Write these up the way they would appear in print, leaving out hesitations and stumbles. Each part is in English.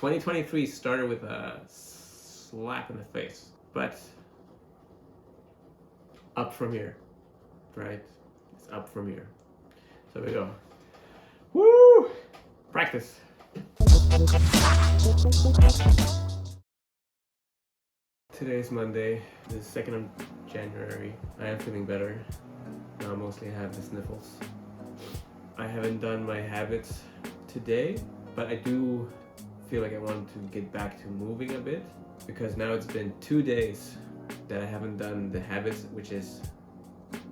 2023 started with a slap in the face, but up from here, right? It's up from here. So we go. Woo! Practice. Today is Monday, the 2nd of January. I am feeling better. Now mostly I have the sniffles. I haven't done my habits today, but I do feel like I want to get back to moving a bit, because now it's been 2 days that I haven't done the habits, which is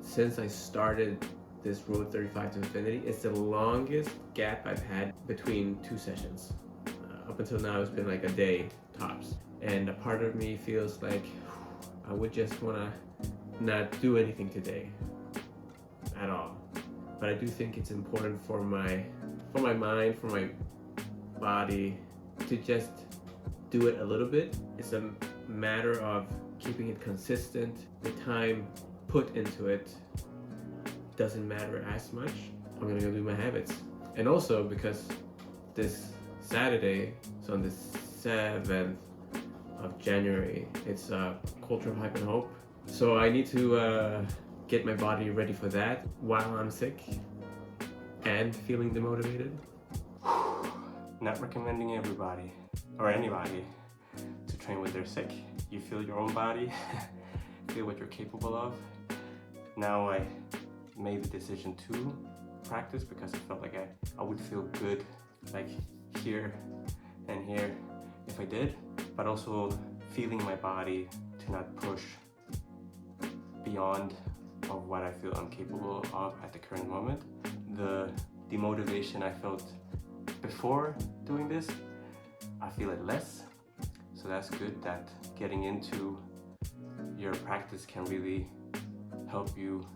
since I started this Road 35 to Infinity. It's the longest gap I've had between 2 sessions. Up until now it's been like a day tops, and a part of me feels like I would just want to not do anything today at all. But I do think it's important for my mind, for my body, to just do it a little bit. It's a matter of keeping it consistent. The time put into it doesn't matter as much. I'm gonna go do my habits. And also because this Saturday, so on the 7th of January, it's Culture of Hype and Hope. So I need to get my body ready for that while I'm sick and feeling demotivated. Not recommending everybody or anybody to train when they're sick. You feel your own body, feel what you're capable of. Now I made the decision to practice because I felt like I would feel good, like here and here if I did, but also feeling my body to not push beyond of what I feel I'm capable of at the current moment. The demotivation I felt before doing this, I feel it less. So that's good that getting into your practice can really help you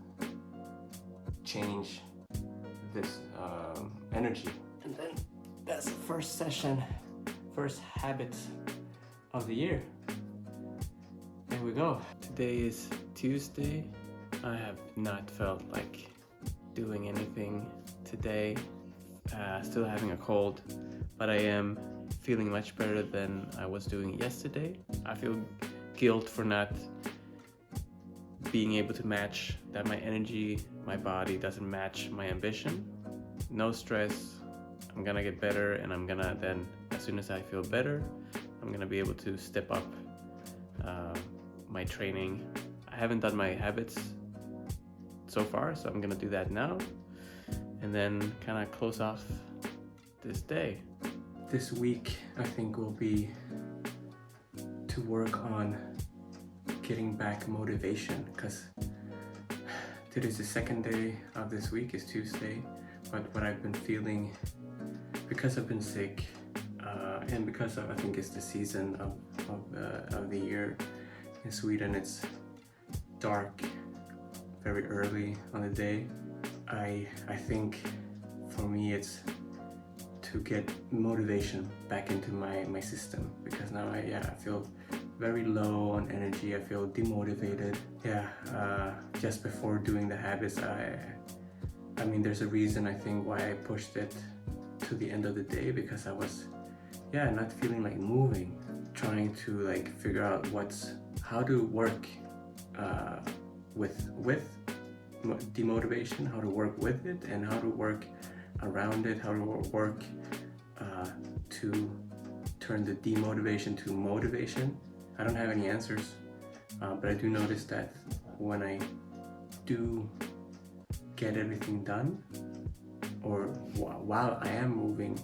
change this energy. And then that's the first session, first habits of the year. There we go. Today is Tuesday. I have not felt like doing anything today. Still having a cold, but I am feeling much better than I was doing yesterday. I feel guilt for not being able to match that. My energy, my body doesn't match my ambition. No stress. I'm gonna get better, and I'm gonna then, as soon as I feel better, I'm gonna be able to step up my training. I haven't done my habits so far, so I'm gonna do that now, and then kind of close off this day. This week I think will be to work on getting back motivation, because today's the 2nd day of this week, is Tuesday, but what I've been feeling, because I've been sick and because I think it's the season of the year in Sweden, it's dark very early on the day. I think for me it's to get motivation back into my system, because now I feel very low on energy. I feel demotivated. Just before doing the habits, I mean there's a reason I think why I pushed it to the end of the day, because I was not feeling like moving, trying to like figure out how to work with demotivation, how to work with it, and how to work around it, how to work to turn the demotivation to motivation. I don't have any answers, but I do notice that when I do get everything done, or while I am moving,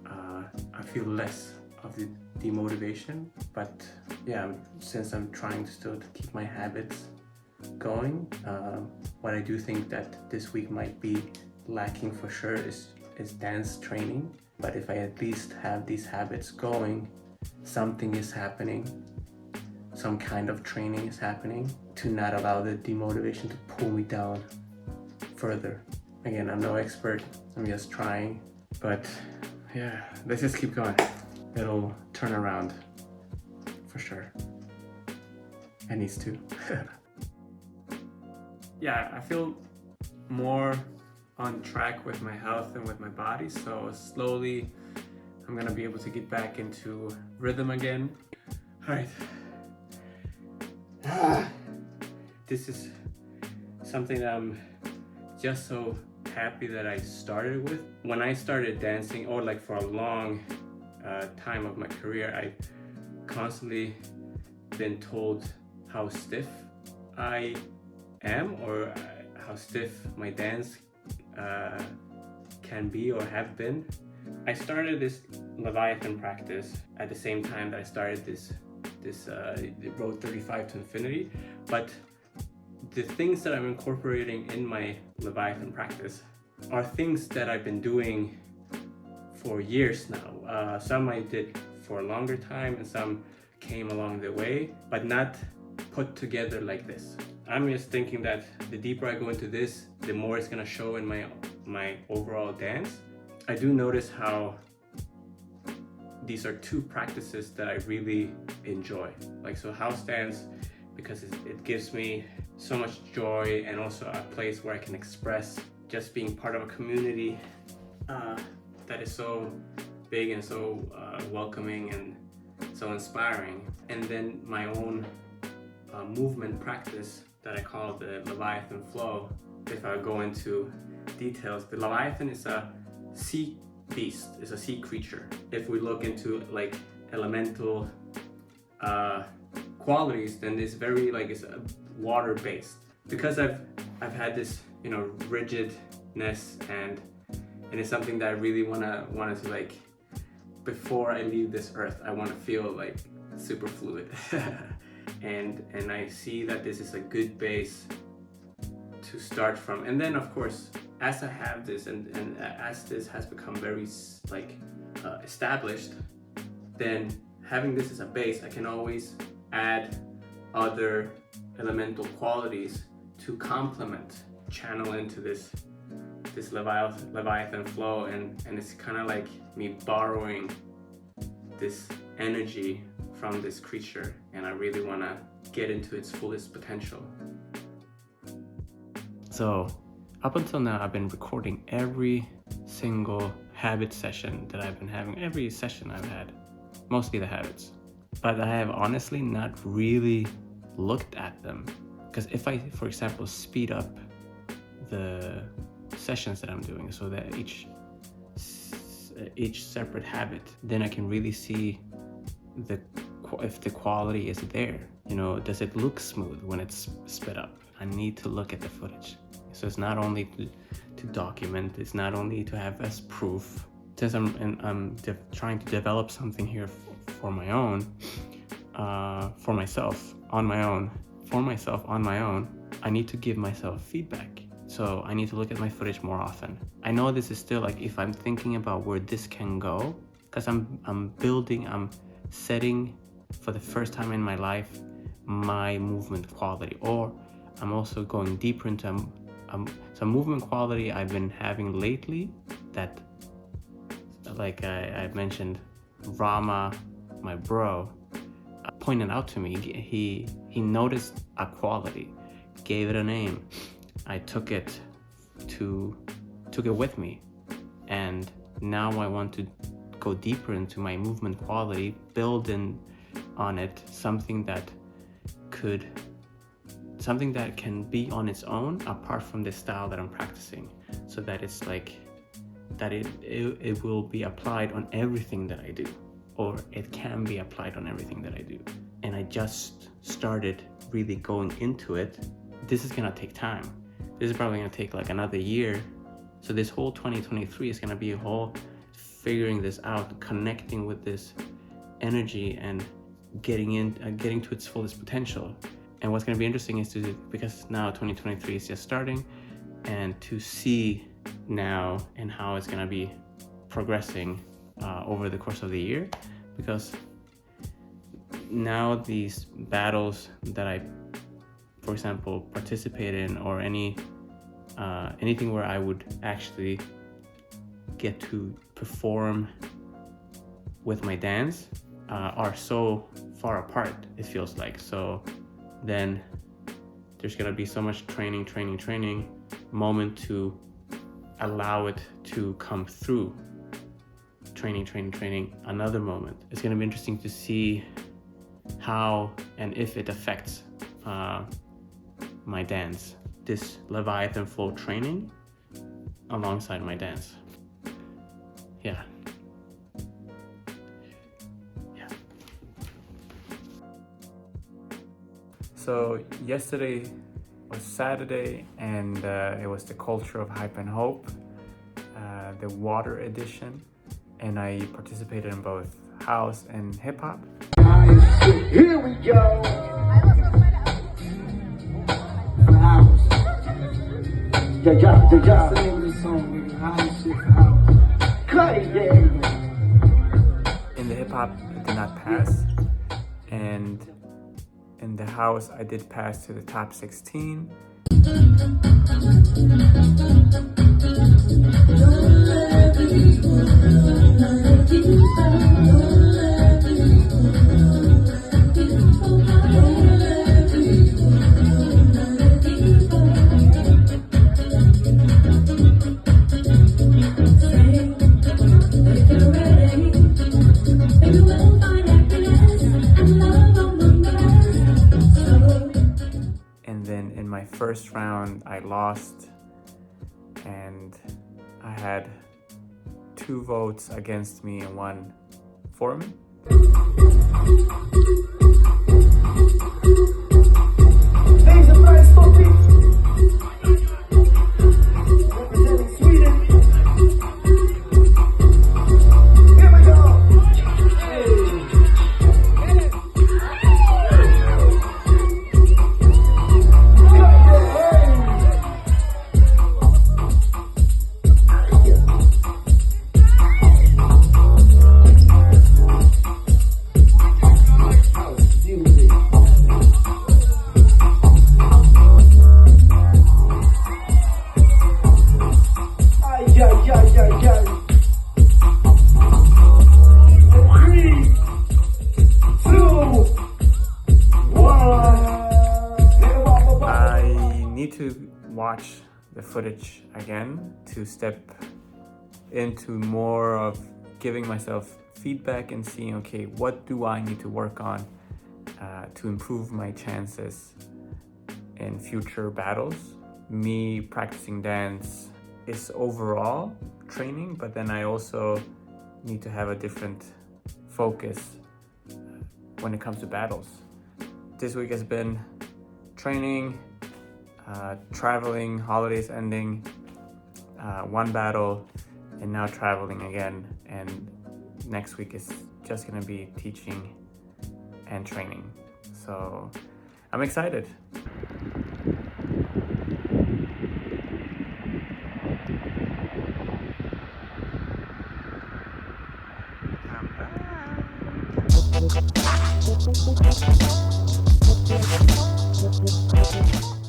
I feel less of the demotivation. But since I'm trying still to keep my habits going, what I do think that this week might be lacking for sure is dance training. But if I at least have these habits going, something is happening, some kind of training is happening to not allow the demotivation to pull me down further. Again, I'm no expert, I'm just trying, but let's just keep going. It'll turn around for sure. It needs to. I feel more on track with my health and with my body, so slowly I'm gonna be able to get back into rhythm again. All right. This is something that I'm just so happy that I started with. When I started dancing, or like for a long time of my career, I've constantly been told how stiff I am, or how stiff my dance can be or have been. I started this Leviathan practice at the same time that I started this Road 35 to Infinity, but the things that I'm incorporating in my Leviathan practice are things that I've been doing for years now. Some I did for a longer time and some came along the way, but not put together like this. I'm just thinking that the deeper I go into this, the more it's gonna show in my overall dance. I do notice how these are two practices that I really enjoy. Like, so house dance, because it gives me so much joy, and also a place where I can express just being part of a community that is so big and so welcoming and so inspiring. And then my own movement practice that I call the Leviathan flow. If I go into details, the Leviathan is a sea beast, is a sea creature. If we look into like elemental qualities, then it's very like, it's water based. Because I've had this, you know, rigidness, and it's something that I really wanted to, like, before I leave this earth, I want to feel like super fluid. and I see that this is a good base to start from. And then of course, as I have this and as this has become very like established, then having this as a base, I can always add other elemental qualities to complement, channel into this Leviathan flow, and it's kind of like me borrowing this energy from this creature, and I really want to get into its fullest potential. So up until now, I've been recording every single habit session that I've been having, every session I've had, mostly the habits. But I have honestly not really looked at them, because if I, for example, speed up the sessions that I'm doing so that each separate habit, then I can really see if the quality is there. You know, does it look smooth when it's sped up? I need to look at the footage. So it's not only to document, it's not only to have as proof. Since I'm trying to develop something here for my own, for myself on my own, I need to give myself feedback. So I need to look at my footage more often. I know this is still like, if I'm thinking about where this can go, because I'm setting for the first time in my life my movement quality, or I'm also going deeper into some movement quality I've been having lately that, like I mentioned, Rama, my bro, pointed out to me. He noticed a quality, gave it a name. I took it with me, and now I want to go deeper into my movement quality, build in on it something that can be on its own apart from the style that I'm practicing, so that it's like that it will be applied on everything that I do, or it can be applied on everything that I do. And I just started really going into it. This is gonna take time. This is probably gonna take like another year. So this whole 2023 is gonna be a whole figuring this out, connecting with this energy and getting to its fullest potential. And what's gonna be interesting is because now 2023 is just starting, and to see now and how it's gonna be progressing over the course of the year. Because now these battles that I, for example, participate in, or anything where I would actually get to perform with my dance, are so far apart, it feels like. So then there's gonna be so much training moment to allow it to come through training another moment. It's going to be interesting to see how and if it affects my dance. This Leviathan flow training alongside my dance. Yeah. So yesterday was Saturday, and it was the Culture of Hype and Hope, the water edition, and I participated in both house and hip hop. Here we go. In the hip hop, I did not pass, and in the house, I did pass to the top 16. And then in my first round, I lost, and I had 2 votes against me and 1 for me. To watch the footage again to step into more of giving myself feedback and seeing, okay, what do I need to work on to improve my chances in future battles. Me practicing dance is overall training, but then I also need to have a different focus when it comes to battles. This week has been training, traveling, holidays ending, 1 battle, and now traveling again. And next week is just gonna be teaching and training. So I'm excited. I'm back.